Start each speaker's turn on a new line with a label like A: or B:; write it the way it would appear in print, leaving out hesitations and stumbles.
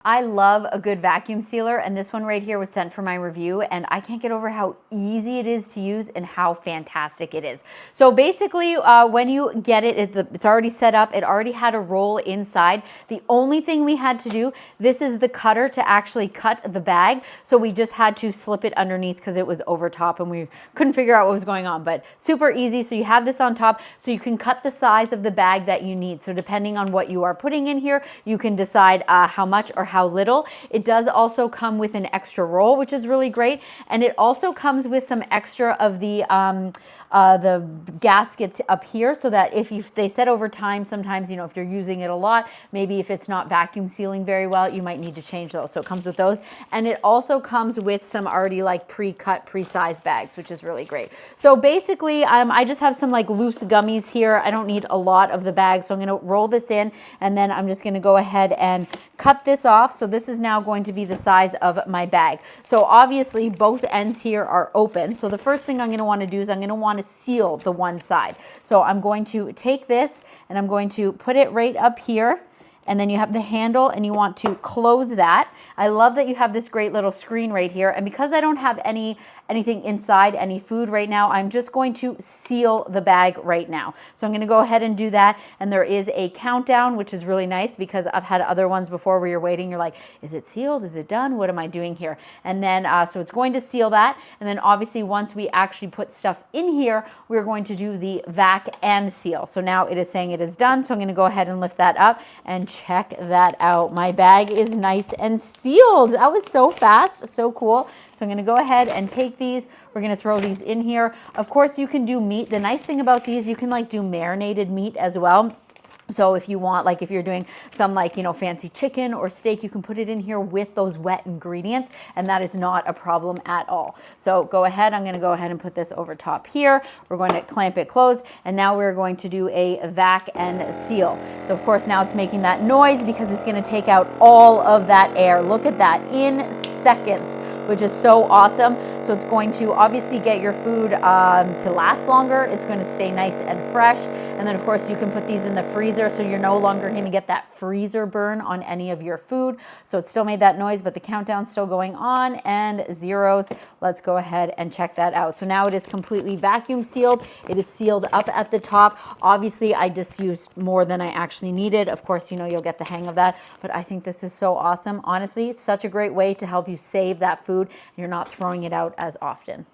A: I love a good vacuum sealer, and this one right here was sent for my review, and I can't get over how easy it is to use and how fantastic it is. So basically, when you get it, it's already set up. It already had a roll inside. The only thing we had to do, this is the cutter to actually cut the bag, so we just had to slip it underneath because it was over top and we couldn't figure out what was going on, but super easy. So you have this on top, so you can cut the size of the bag that you need. So depending on what you are putting in here, you can decide how much or how little. It does also come with an extra roll, which is really great. And it also comes with some extra of the gaskets up here, so that if they said over time, sometimes, if you're using it a lot, maybe if it's not vacuum sealing very well, you might need to change those. So it comes with those. And it also comes with some already like pre-cut, pre-sized bags, which is really great. So basically, I just have some like loose gummies here. I don't need a lot of the bag. So I'm going to roll this in, and then I'm just going to go ahead and cut this off. So this is now going to be the size of my bag. So obviously both ends here are open. So the first thing I'm going to want to do is I'm going to want to seal the one side. So I'm going to take this and I'm going to put it right up here. And then you have the handle and you want to close that. I love that you have this great little screen right here. And because I don't have anything inside, any food right now, I'm just going to seal the bag right now. So I'm going to go ahead and do that. And there is a countdown, which is really nice because I've had other ones before where you're waiting. You're like, is it sealed? Is it done? What am I doing here? And then, so it's going to seal that. And then obviously once we actually put stuff in here, we're going to do the vac and seal. So now it is saying it is done. So I'm going to go ahead and lift that up and check that out. My bag is nice and sealed. That was so fast, so cool. So I'm going to go ahead and take these. We're going to throw these in here. Of course, you can do meat. The nice thing about these, you can like do marinated meat as well. So if you want, like if you're doing some like, fancy chicken or steak, you can put it in here with those wet ingredients, and that is not a problem at all. So go ahead, I'm going to go ahead and put this over top here. We're going to clamp it closed, and now we're going to do a vac and seal. So of course now it's making that noise because it's going to take out all of that air. Look at that in seconds, which is so awesome. So it's going to obviously get your food to last longer. It's going to stay nice and fresh. And then of course you can put these in the freezer, so you're no longer going to get that freezer burn on any of your food. So it still made that noise, but the countdown's still going on, and zeros. Let's go ahead and check that out. So now it is completely vacuum sealed. It is sealed up at the top. Obviously, I just used more than I actually needed. Of course, you'll get the hang of that, but I think this is so awesome. Honestly, it's such a great way to help you save that food, and you're not throwing it out as often.